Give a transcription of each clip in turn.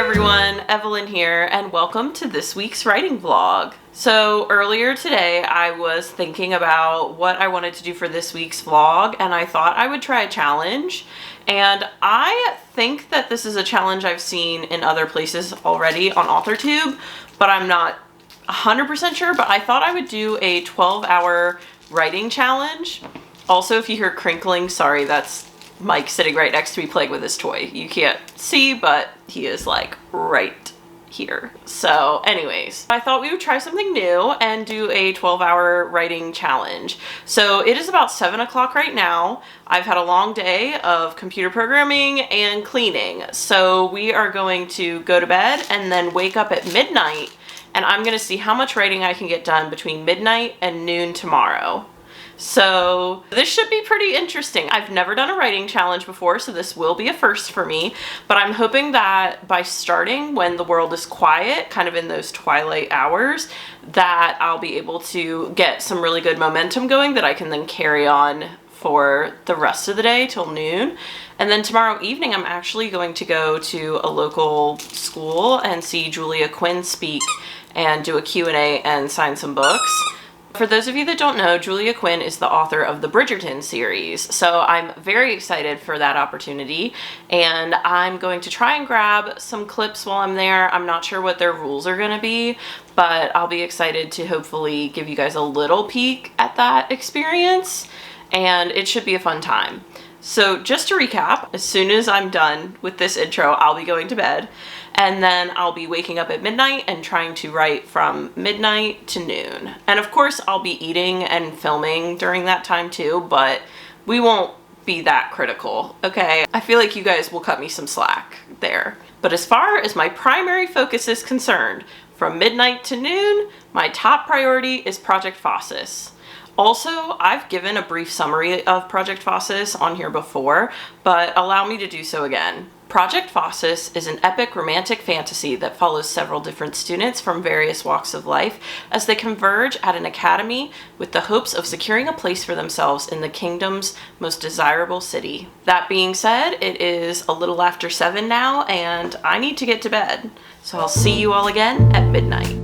everyone, Evelyn here, and welcome to this week's writing vlog. So earlier today I was thinking about what I wanted to do for this week's vlog, and I thought I would try a challenge. And I think that this is a challenge I've seen in other places already on AuthorTube, but I'm not 100% sure, but I thought I would do a 12-hour writing challenge. Also, if you hear crinkling, sorry, that's Mike sitting right next to me playing with his toy. You can't see, but he is like right here. So anyways, I thought we would try something new and do a 12-hour writing challenge. So it is about 7 o'clock right now. I've had a long day of computer programming and cleaning. So we are going to go to bed and then wake up at midnight, and I'm gonna see how much writing I can get done between midnight and noon tomorrow. So this should be pretty interesting. I've never done a writing challenge before, so this will be a first for me, but I'm hoping that by starting when the world is quiet, kind of in those twilight hours, that I'll be able to get some really good momentum going that I can then carry on for the rest of the day till noon. And then tomorrow evening, I'm actually going to go to a local school and see Julia Quinn speak and do a Q&A and sign some books. For those of you that don't know, Julia Quinn is the author of the Bridgerton series, so I'm very excited for that opportunity, and I'm going to try and grab some clips while I'm there. I'm not sure what their rules are going to be, but I'll be excited to hopefully give you guys a little peek at that experience, and it should be a fun time. So just to recap, as soon as I'm done with this intro, I'll be going to bed, and then I'll be waking up at midnight and trying to write from midnight to noon. And of course, I'll be eating and filming during that time too, but we won't be that critical, okay? I feel like you guys will cut me some slack there. But as far as my primary focus is concerned, from midnight to noon, my top priority is Project Faucis. Also, I've given a brief summary of Project Faucis on here before, but allow me to do so again. Project Faucis is an epic romantic fantasy that follows several different students from various walks of life as they converge at an academy with the hopes of securing a place for themselves in the kingdom's most desirable city. That being said, it is a little after 7 now, and I need to get to bed. So I'll see you all again at midnight.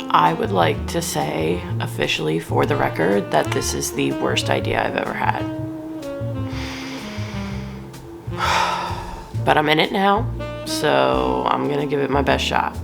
I would like to say, officially for the record, that this is the worst idea I've ever had. But I'm in it now, so I'm gonna give it my best shot.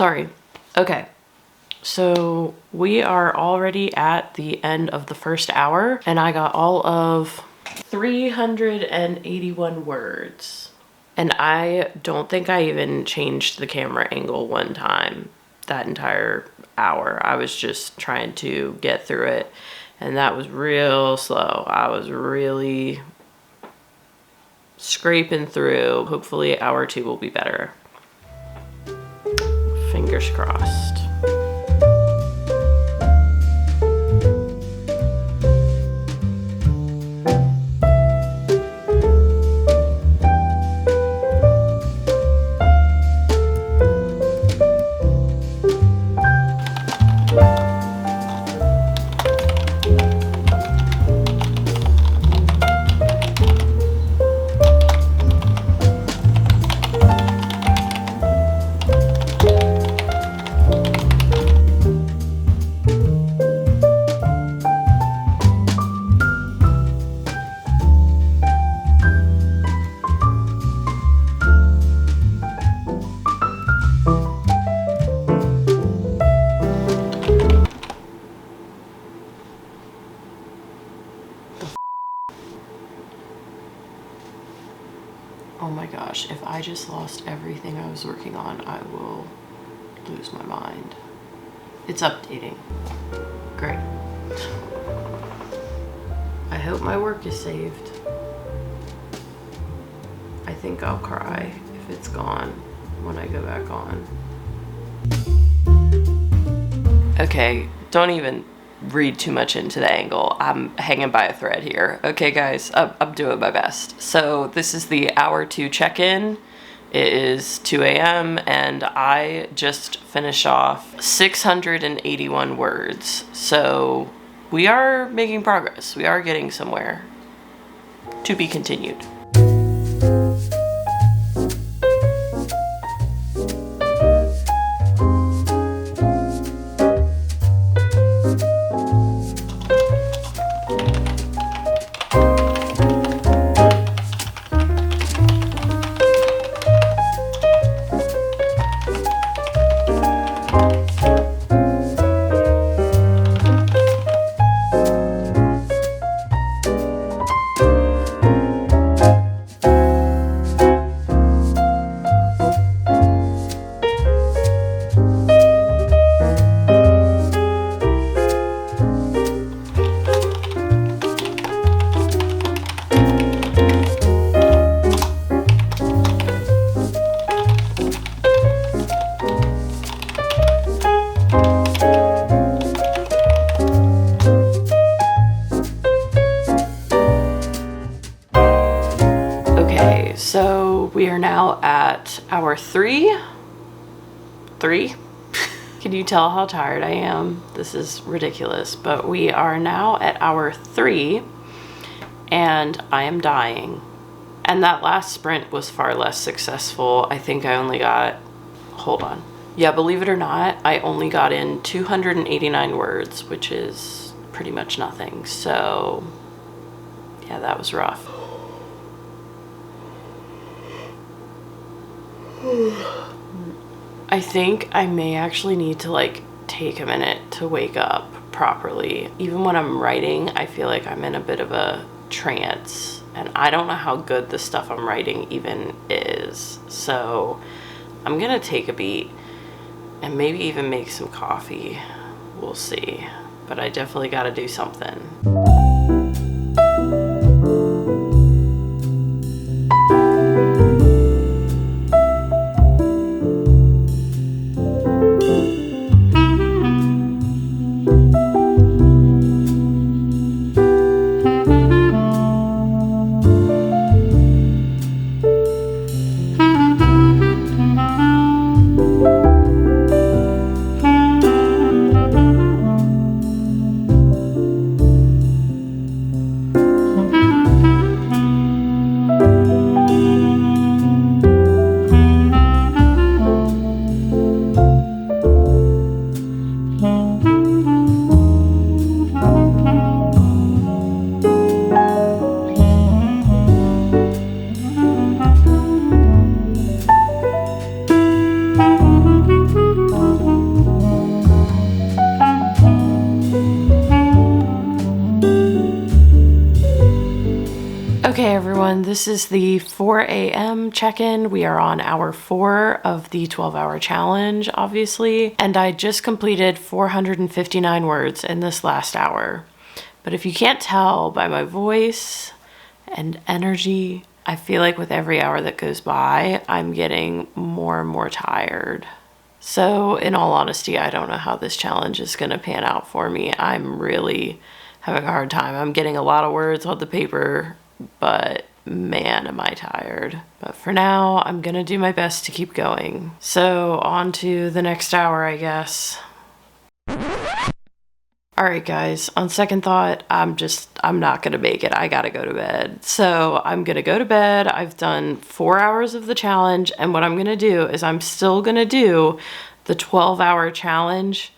Sorry. Okay. So we are already at the end of the first hour, and I got all of 381 words. And I don't think I even changed the camera angle one time that entire hour. I was just trying to get through it, and that was real slow. I was really scraping through. Hopefully hour 2 will be better. Fingers crossed. Oh my gosh, if I just lost everything I was working on, I will lose my mind. It's updating. Great. I hope my work is saved. I think I'll cry if it's gone when I go back on. Okay, don't even read too much into the angle. I'm hanging by a thread here. Okay guys, I'm doing my best. So this is the hour 2 check-in. It is 2 a.m. and I just finished off 681 words. So we are making progress. We are getting somewhere. To be continued. So we are now at hour 3. Can you tell how tired I am? This is ridiculous, but we are now at hour 3 and I am dying. And that last sprint was far less successful. I think I only got, hold on. Yeah, believe it or not, I only got in 289 words, which is pretty much nothing. So yeah, that was rough. I think I may actually need to like take a minute to wake up properly. Even when I'm writing, I feel like I'm in a bit of a trance and I don't know how good the stuff I'm writing even is. So I'm gonna take a beat and maybe even make some coffee. We'll see. But I definitely gotta do something. Hey everyone, this is the 4 a.m. check-in. We are on hour 4 of the 12-hour challenge, obviously, and I just completed 459 words in this last hour. But if you can't tell by my voice and energy, I feel like with every hour that goes by, I'm getting more and more tired. So in all honesty, I don't know how this challenge is going to pan out for me. I'm really having a hard time. I'm getting a lot of words on the paper, but man, am I tired. But for now, I'm gonna do my best to keep going. So on to the next hour, I guess. Alright guys, on second thought, I'm not gonna make it. I gotta go to bed. So I'm gonna go to bed. I've done 4 hours of the challenge, and what I'm gonna do is I'm still gonna do the 12-hour challenge,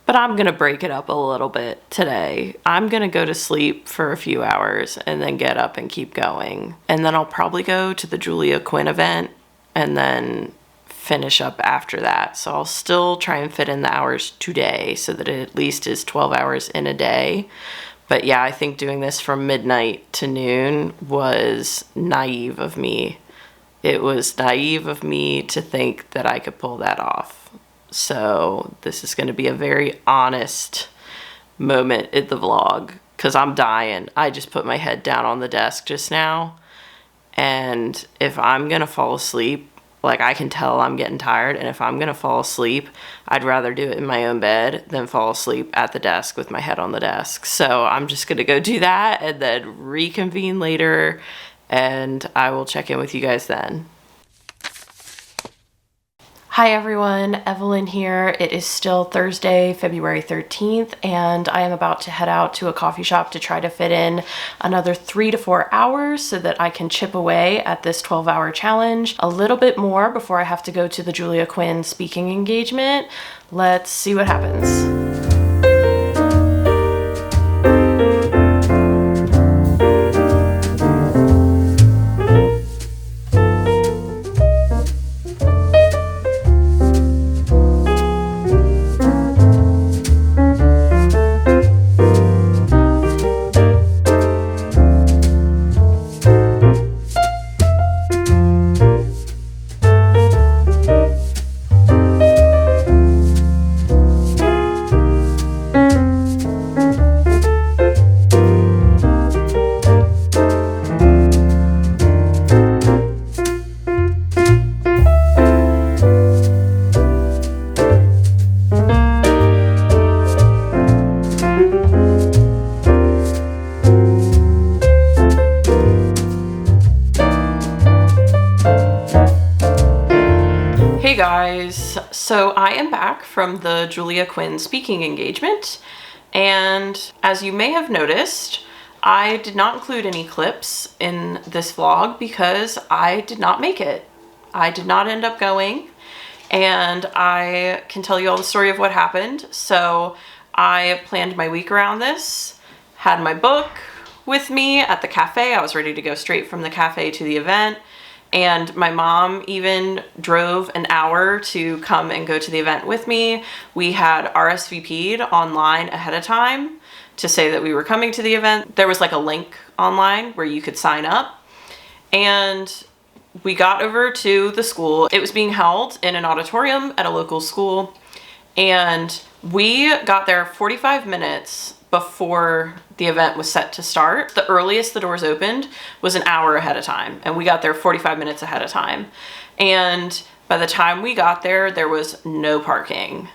but I'm gonna break it up a little bit today. I'm gonna go to sleep for a few hours and then get up and keep going. And then I'll probably go to the Julia Quinn event and then finish up after that. So I'll still try and fit in the hours today so that it at least is 12 hours in a day. But yeah, I think doing this from midnight to noon was naive of me. It was naive of me to think that I could pull that off. So this is going to be a very honest moment in the vlog because I'm dying. I just put my head down on the desk just now, and if I'm going to fall asleep, like I can tell I'm getting tired, and if I'm going to fall asleep, I'd rather do it in my own bed than fall asleep at the desk with my head on the desk. So I'm just going to go do that and then reconvene later, and I will check in with you guys then. Hi everyone, Evelyn here. It is still Thursday, February 13th, and I am about to head out to a coffee shop to try to fit in another 3 to 4 hours so that I can chip away at this 12-hour challenge a little bit more before I have to go to the Julia Quinn speaking engagement. Let's see what happens. Hey guys, so I am back from the Julia Quinn speaking engagement, and as you may have noticed, I did not include any clips in this vlog because I did not make it. I did not end up going, and I can tell you all the story of what happened. So I planned my week around this, had my book with me at the cafe. I was ready to go straight from the cafe to the event. And my mom even drove an hour to come and go to the event with me. We had RSVP'd online ahead of time to say that we were coming to the event. There was like a link online where you could sign up. And we got over to the school. It was being held in an auditorium at a local school. And we got there 45 minutes before the event was set to start. The earliest the doors opened was an hour ahead of time, and we got there 45 minutes ahead of time. And by the time we got there, there was no parking.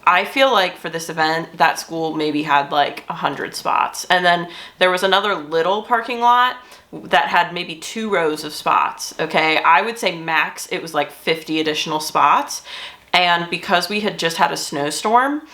I feel like for this event, that school maybe had like 100 spots. And then there was another little parking lot that had maybe 2 rows of spots, okay? I would say max it was like 50 additional spots. And because we had just had a snowstorm,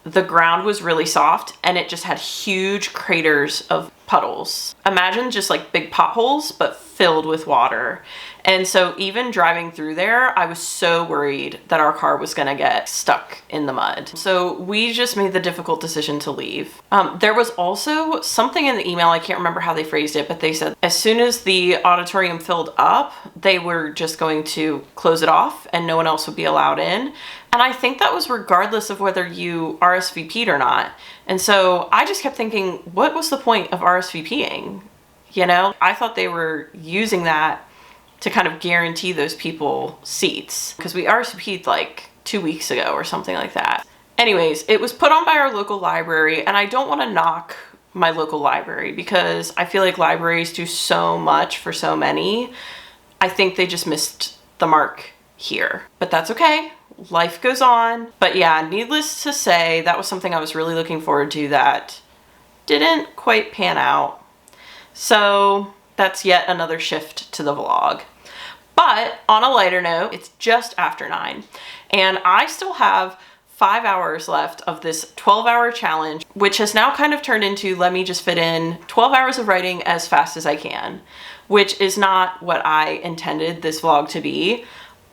the ground was really soft and it just had huge craters of puddles. Imagine just like big potholes, but filled with water. And so even driving through there, I was so worried that our car was gonna get stuck in the mud. So we just made the difficult decision to leave. There was also something in the email, I can't remember how they phrased it, but they said as soon as the auditorium filled up, they were just going to close it off and no one else would be allowed in. And I think that was regardless of whether you RSVP'd or not. And so I just kept thinking, what was the point of RSVPing? you know? I thought they were using that to kind of guarantee those people seats, because we RSVP'd like 2 weeks ago or something like that. Anyways, it was put on by our local library, and I don't want to knock my local library because I feel like libraries do so much for so many. I think they just missed the mark here, but that's okay. Life goes on. But yeah, needless to say, that was something I was really looking forward to that didn't quite pan out. So that's yet another shift to the vlog. But on a lighter note, it's just after 9, and I still have 5 hours left of this 12-hour challenge, which has now kind of turned into, let me just fit in 12 hours of writing as fast as I can, which is not what I intended this vlog to be.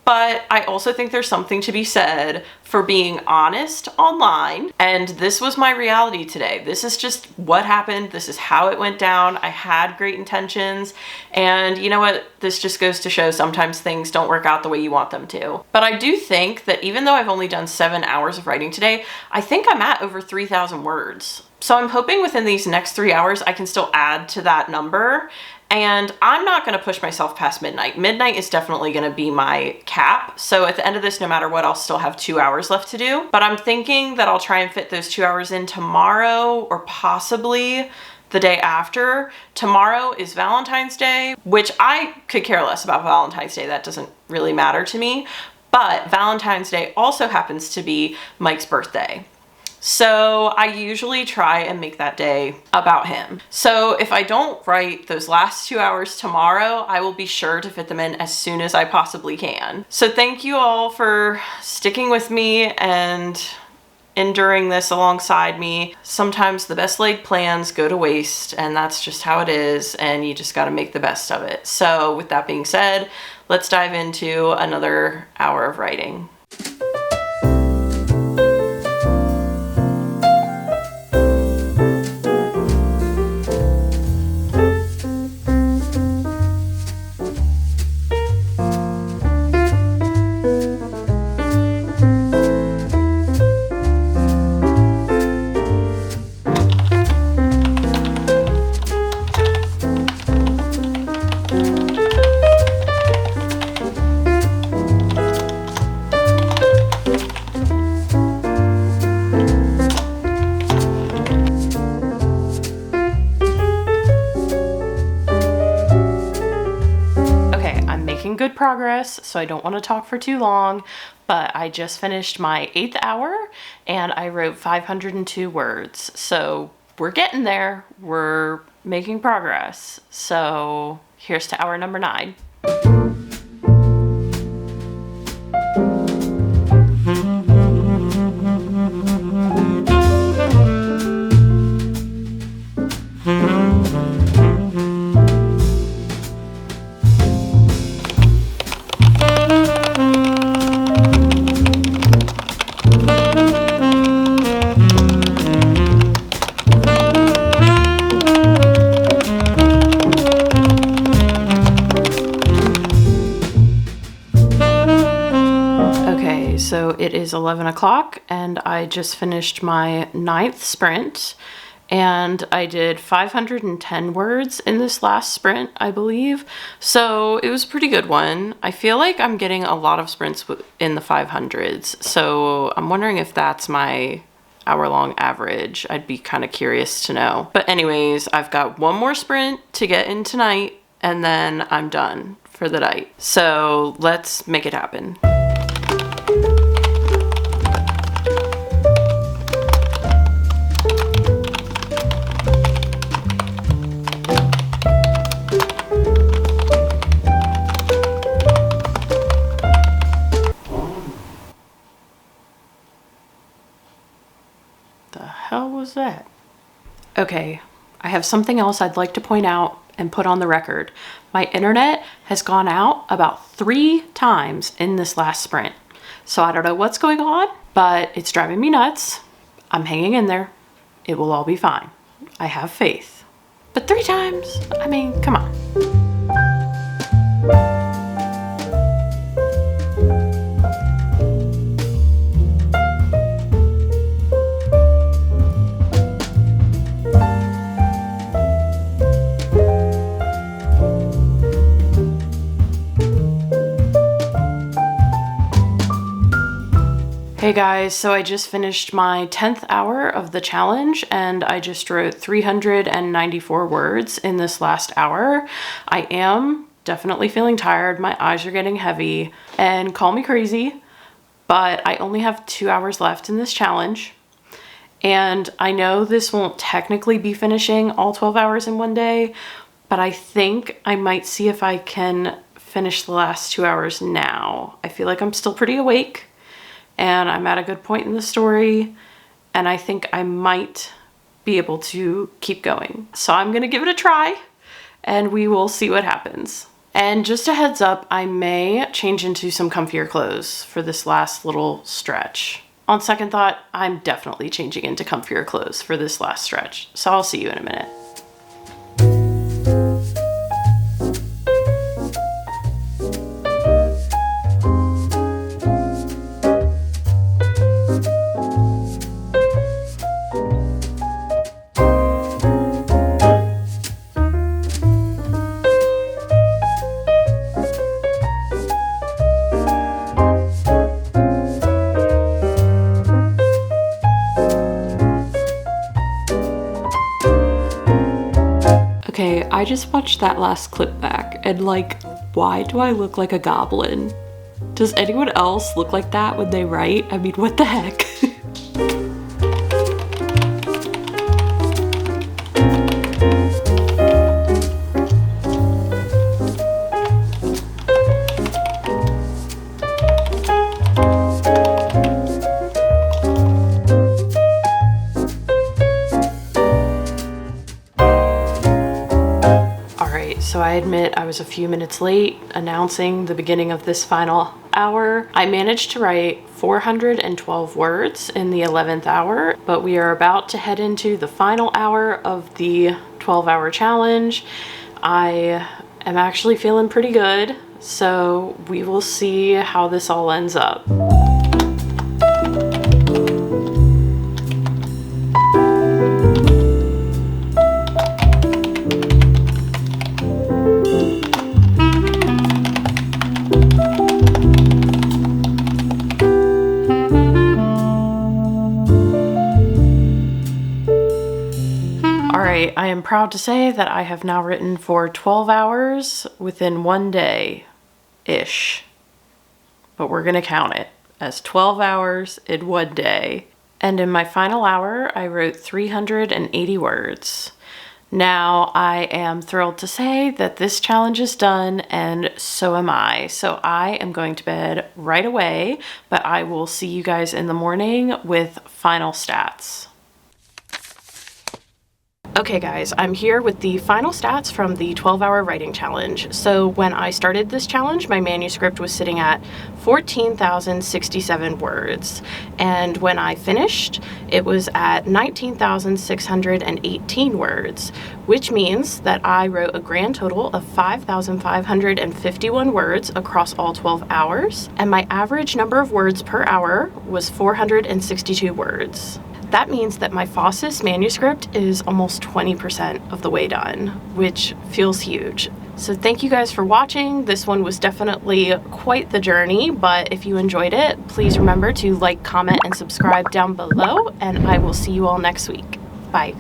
But I also think there's something to be said for being honest online. And this was my reality today. This is just what happened. This is how it went down. I had great intentions. And you know what? This just goes to show sometimes things don't work out the way you want them to. But I do think that even though I've only done 7 hours of writing today, I think I'm at over 3,000 words. So I'm hoping within these next 3 hours, I can still add to that number. And I'm not going to push myself past midnight. Midnight is definitely going to be my cap. So at the end of this, no matter what, I'll still have 2 hours left to do. But I'm thinking that I'll try and fit those 2 hours in tomorrow or possibly the day after. Tomorrow is Valentine's Day, which I could care less about Valentine's Day. That doesn't really matter to me. But Valentine's Day also happens to be Mike's birthday. So I usually try and make that day about him. So if I don't write those last 2 hours tomorrow, I will be sure to fit them in as soon as I possibly can. So thank you all for sticking with me and enduring this alongside me. Sometimes the best laid plans go to waste, and that's just how it is, and you just got to make the best of it. So with that being said, let's dive into another hour of writing. Good progress, so I don't want to talk for too long, but I just finished my 8th hour and I wrote 502 words. So we're getting there. We're making progress. So here's to hour number 9. So it is 11 o'clock and I just finished my 9th sprint, and I did 510 words in this last sprint, I believe. So it was a pretty good one. I feel like I'm getting a lot of sprints in the 500s. So I'm wondering if that's my hour-long average. I'd be kind of curious to know. But anyways, I've got one more sprint to get in tonight and then I'm done for the night. So let's make it happen. That? Okay, I have something else I'd like to point out and put on the record. My internet has gone out about 3 times in this last sprint. So I don't know what's going on, but it's driving me nuts. I'm hanging in there. It will all be fine. I have faith. But 3 times? I mean, come on. Hey guys, so I just finished my 10th hour of the challenge and I just wrote 394 words in this last hour. I am definitely feeling tired. My eyes are getting heavy, and call me crazy, but I only have 2 hours left in this challenge. And I know this won't technically be finishing all 12 hours in one day, but I think I might see if I can finish the last 2 hours now. I feel like I'm still pretty awake and I'm at a good point in the story, and I think I might be able to keep going. So I'm gonna give it a try and we will see what happens. And just a heads up, I may change into some comfier clothes for this last little stretch. On second thought, I'm definitely changing into comfier clothes for this last stretch. So I'll see you in a minute. Okay, I just watched that last clip back and like, why do I look like a goblin? Does anyone else look like that when they write? I mean, what the heck? So I admit I was a few minutes late announcing the beginning of this final hour. I managed to write 412 words in the 11th hour, but we are about to head into the final hour of the 12-hour challenge. I am actually feeling pretty good, so we will see how this all ends up. I am proud to say that I have now written for 12 hours within one day-ish. But we're gonna count it as 12 hours in one day. And in my final hour, I wrote 380 words. Now, I am thrilled to say that this challenge is done, and so am I. So I am going to bed right away, but I will see you guys in the morning with final stats. Okay guys, I'm here with the final stats from the 12-hour writing challenge. So when I started this challenge, my manuscript was sitting at 14,067 words. And when I finished, it was at 19,618 words, which means that I wrote a grand total of 5,551 words across all 12 hours. And my average number of words per hour was 462 words. That means that my FOSSIS manuscript is almost 20% of the way done, which feels huge. So thank you guys for watching. This one was definitely quite the journey, but if you enjoyed it, please remember to like, comment, and subscribe down below, and I will see you all next week. Bye.